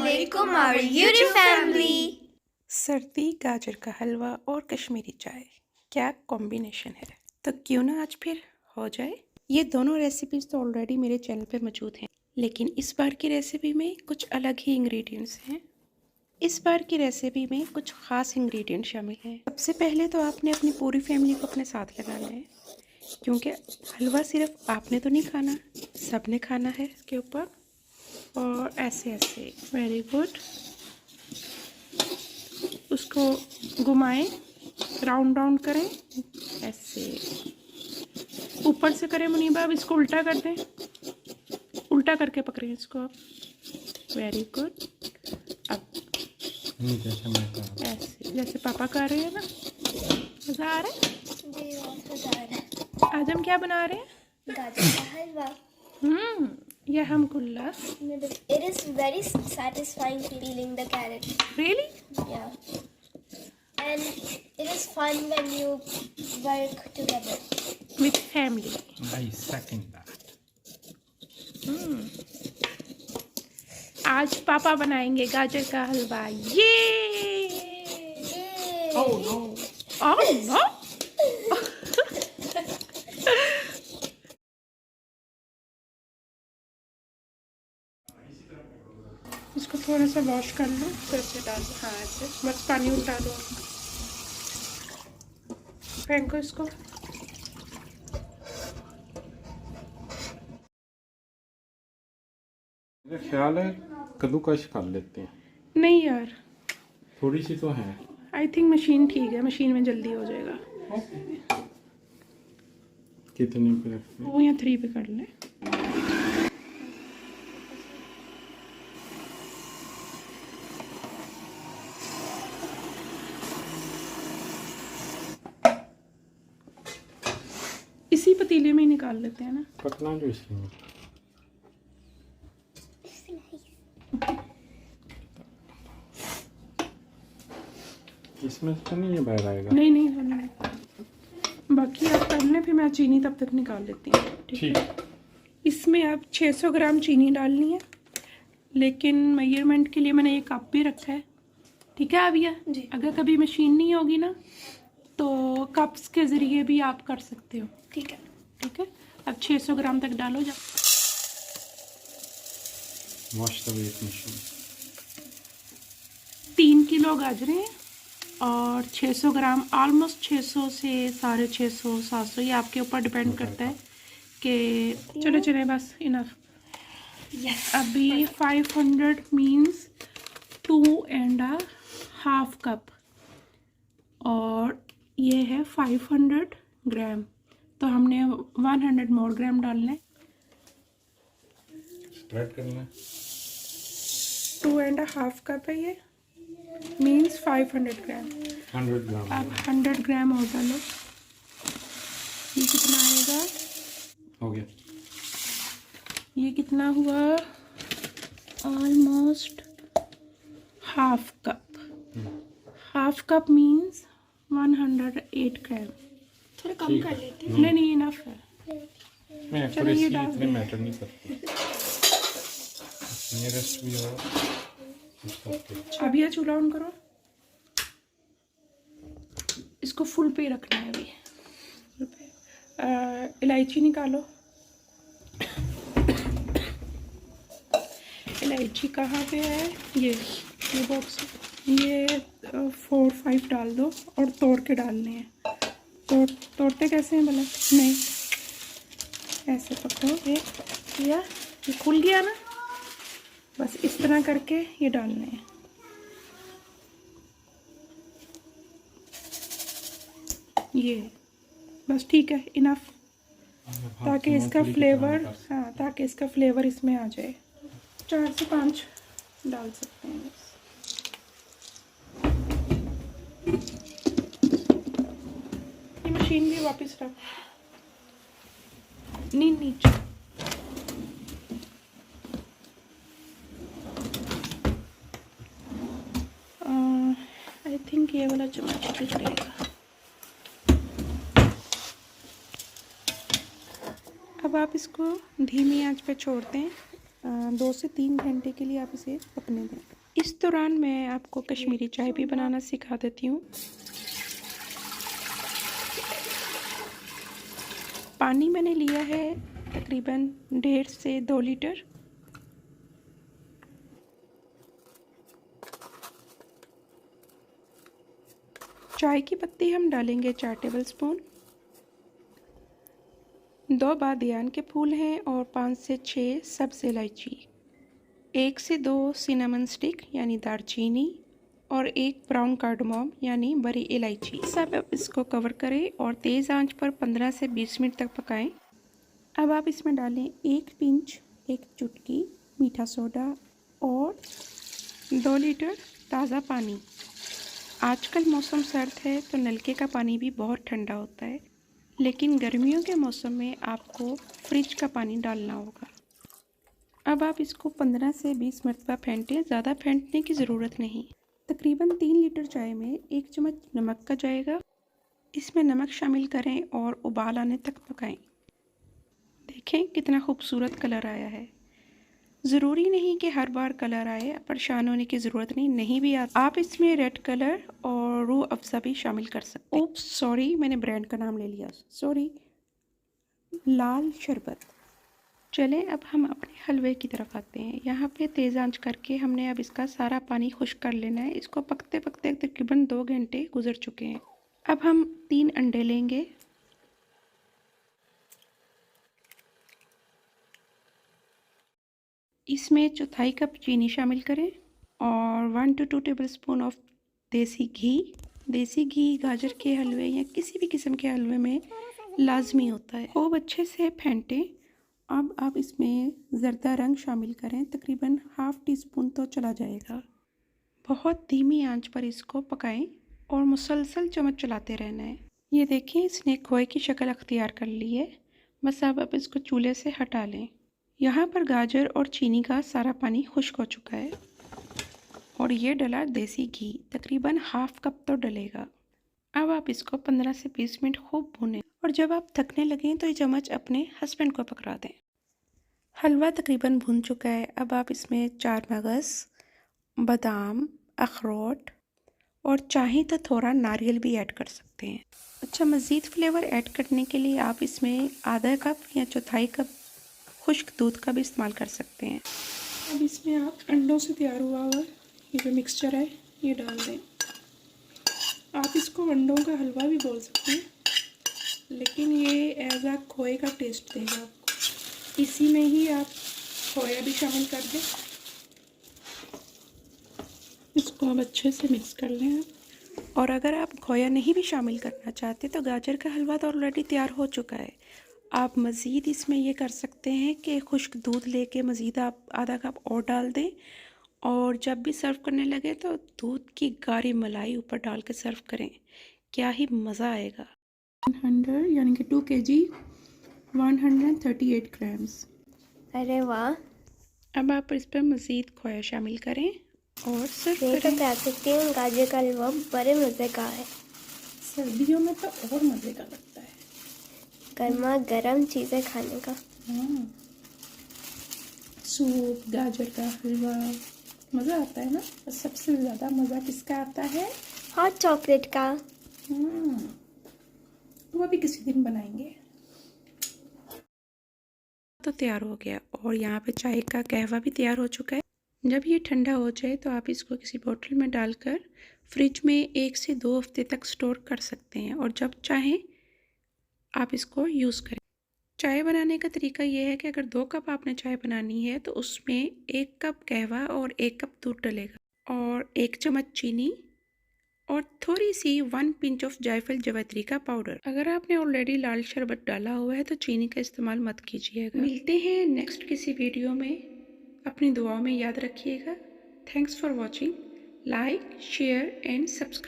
Assalamualaikum our YouTube family। सर्दी, गाजर का हलवा और कश्मीरी चाय, क्या कॉम्बिनेशन है। तो क्यों ना आज फिर हो जाए। ये दोनों रेसिपीज तो ऑलरेडी मेरे चैनल पे मौजूद हैं, लेकिन इस बार की रेसिपी में कुछ अलग ही इंग्रेडिएंट्स हैं। इस बार की रेसिपी में कुछ ख़ास इंग्रेडिएंट शामिल हैं। सबसे पहले तो आपने अपनी पूरी फैमिली को अपने साथ लगाना है, क्योंकि हलवा सिर्फ आपने तो नहीं खाना, सबने खाना है इसके ऊपर। और ऐसे ऐसे वेरी गुड, उसको घुमाएं, राउंड राउंड करें, ऐसे ऊपर से करें मुनीबा। अब इसको उल्टा कर दें, उल्टा करके पकड़ें इसको अब। Very good. अब ऐसे जैसे पापा कर रहे हैं ना। मज़ा आ रहा है जी, बहुत मज़ा आ रहा है। आज हम क्या बना रहे हैं? गाजर का हलवा। यह हम कुल्ला। It is very satisfying peeling the carrot. Really? Yeah. And it is fun when you work together. With family. I second that. आज पापा बनाएंगे गाजर का हलवा। ये Oh no. Oh no. इसको थोड़ा सा वॉश कर लो, फिर से डाल दो। हाँ ऐसे बस पानी उल्टा दो, फेंको इसको। मेरा ख्याल है कद्दूकश कर लेते हैं। नहीं यार, थोड़ी सी तो है। आई थिंक मशीन ठीक है, मशीन में जल्दी हो जाएगा। कितने पे रखते हैं? वो यहाँ 3 पे कर लें। इसी पतीले में ही निकाल लेते हैं ना। पतला जो इसमें इसमें तो नहीं है, बाहर आएगा। नहीं नहीं नहीं, बाकी आप कर लें, फिर मैं चीनी तब तक निकाल लेती हूँ। ठीक है। इसमें आप 600 ग्राम चीनी डालनी है, लेकिन मेजरमेंट के लिए मैंने ये कप भी रखा है। ठीक है आविया जी। अगर कभी मशीन नहीं होगी ना तो कप्स के ज़रिए भी आप कर सकते हो। ठीक है। ठीक है, अब 600 ग्राम तक डालो जा। Wash the wet machine. 3 kilo गाजरें और 600 ग्राम, ऑलमोस्ट 600 से 650 700, ये आपके ऊपर डिपेंड करता है कि चलो चले बस इनफ। Yes. अभी 500 मीन्स 2.5 कप और ये है 500 ग्राम, तो हमने 100 मोर ग्राम डालना है। स्प्रेड करना है। 2.5 कप है ये, मीन्स 500 ग्राम। 100 ग्राम। अब 100 ग्राम और डालो। ये कितना आएगा? हो गया। ये कितना हुआ? Almost half cup. Half cup means 108 ग्राम। थोड़ा कम कर लेते हैं। नहीं नहीं इनफ है। मैं चलो ये डाल इतने मैटर नहीं करती। नियरेस्ट भी हो। अब ये चूल्हा ऑन करो, इसको फुल पे रखना है अभी। इलायची निकालो। इलायची कहाँ पे है? ये बॉक्स। ये 4-5 डाल दो और तोड़ के डालने हैं। तोड़ते कैसे हैं भला? नहीं, ऐसे पकड़ो। ये खुल गया ना, बस इस तरह करके ये डालने हैं। ये बस ठीक है, इनफ, ताकि इसका फ्लेवर, हाँ ताकि इसका फ्लेवर इसमें आ जाए। 4 से 5 डाल सकते हैं बस। ये मशीन भी वापस रख, नहीं नीचे। आई थिंक ये वाला चम्मच ठीक रहेगा। अब आप इसको धीमी आंच पे छोड़ते हैं, 2 से 3 घंटे के लिए आप इसे पकने दें। इस दौरान मैं आपको कश्मीरी चाय भी बनाना सिखा देती हूँ। पानी मैंने लिया है तकरीबन 1.5 से 2 लीटर। चाय की पत्ती हम डालेंगे 4 टेबलस्पून। 2 बादियान के फूल हैं और 5 से 6 सब्ज़ इलायची, 1 से 2 सिनेमन स्टिक यानी दालचीनी और 1 ब्राउन कार्डमम यानी बड़ी इलायची। सब अब इसको कवर करें और तेज़ आंच पर 15 से 20 मिनट तक पकाएं। अब आप इसमें डालें 1 पिंच, 1 चुटकी मीठा सोडा और 2 लीटर ताज़ा पानी। आजकल मौसम सर्द है तो नलके का पानी भी बहुत ठंडा होता है, लेकिन गर्मियों के मौसम में आपको फ्रिज का पानी डालना होगा। अब आप इसको 15 से 20 मरतबा फेंटें, ज़्यादा फेंटने की ज़रूरत नहीं। तकरीबन 3 लीटर चाय में 1 चम्मच नमक का जाएगा। इसमें नमक शामिल करें और उबाल आने तक पकाएं। देखें कितना खूबसूरत कलर आया है। ज़रूरी नहीं कि हर बार कलर आए, परेशान होने की ज़रूरत नहीं भी आता। आप इसमें रेड कलर और रूह अफ़ज़ा भी शामिल कर सकते हैं। ओप्स सॉरी, मैंने ब्रांड का नाम ले लिया, सॉरी। लाल शरबत। चलें अब हम अपने हलवे की तरफ आते हैं। यहाँ पे तेज़ आंच करके हमने अब इसका सारा पानी खुश्क कर लेना है। इसको पकते पकते तकरीबन 2 घंटे गुजर चुके हैं। अब हम 3 अंडे लेंगे। इसमें चौथाई कप चीनी शामिल करें और 1 to 2 टेबलस्पून ऑफ देसी घी। देसी घी गाजर के हलवे या किसी भी किस्म के हलवे में लाजमी होता है। खूब अच्छे से फेंटें। अब आप इसमें ज़रदा रंग शामिल करें, तकरीबन ½ टीस्पून तो चला जाएगा। बहुत धीमी आंच पर इसको पकाएं और मुसलसल चम्मच चलाते रहना है। ये देखें इसने खोए की शक्ल अख्तियार कर ली है। बस अब इसको चूल्हे से हटा लें। यहाँ पर गाजर और चीनी का सारा पानी खुश्क हो चुका है और ये डला देसी घी, तकरीबन ½ कप तो डलेगा। अब आप इसको 15 से 20 मिनट खूब भूनें और जब आप थकने लगें तो ये चम्मच अपने हस्बैंड को पकड़ा दें। हलवा तकरीबन भुन चुका है। अब आप इसमें 4 मगज़, बादाम, अखरोट और चाहें तो थोड़ा नारियल भी ऐड कर सकते हैं। अच्छा, मज़ीद फ्लेवर ऐड करने के लिए आप इसमें आधा कप या चौथाई कप खुश्क दूध का भी इस्तेमाल कर सकते हैं। अब इसमें आप अंडों से तैयार हुआ ये जो मिक्सचर है ये डाल दें। आप इसको अंडों का हलवा भी बोल सकते हैं, लेकिन ये एज आ खोए का टेस्ट देगा आपको। इसी में ही आप खोया भी शामिल कर दें। इसको अब अच्छे से मिक्स कर लें। और अगर आप खोया नहीं भी शामिल करना चाहते तो गाजर का हलवा तो ऑलरेडी तैयार हो चुका है। आप मज़ीद इसमें ये कर सकते हैं कि खुश्क दूध लेके मज़ीद आप आधा कप और डाल दें और जब भी सर्व करने लगे तो दूध की गाढ़ी मलाई ऊपर डाल के सर्व करें। क्या ही मज़ा आएगा। 100 यानी कि 2 kg 138 ग्राम्स। अरे वाह। अब आप इस पर मज़ीद खोया शामिल करें और सर्व मैं तो करें। कह सकती हूँ गाजर का हलवा बड़े मज़े का है। सर्दियों में तो और मज़े का लगता है, गर्मा गर्म चीज़ें खाने का। सूप, गाजर का हलवा, मज़ा आता है ना। और सबसे ज़्यादा मज़ा किसका आता है? हॉट चॉकलेट का। वो भी किसी दिन बनाएंगे। तो तैयार हो गया और यहाँ पे चाय का कहवा भी तैयार हो चुका है। जब ये ठंडा हो जाए तो आप इसको किसी बोतल में डालकर फ्रिज में 1 से 2 हफ्ते तक स्टोर कर सकते हैं और जब चाहें आप इसको यूज़ करें। चाय बनाने का तरीका यह है कि अगर 2 कप आपने चाय बनानी है तो उसमें 1 कप कहवा और 1 कप दूध डलेगा और 1 चम्मच चीनी और थोड़ी सी 1 पिंच ऑफ जायफल जवैत्री का पाउडर। अगर आपने ऑलरेडी लाल शरबत डाला हुआ है तो चीनी का इस्तेमाल मत कीजिएगा। मिलते हैं नेक्स्ट किसी वीडियो में। अपनी दुआओं में याद रखिएगा। Thanks for watching. Like, share and subscribe.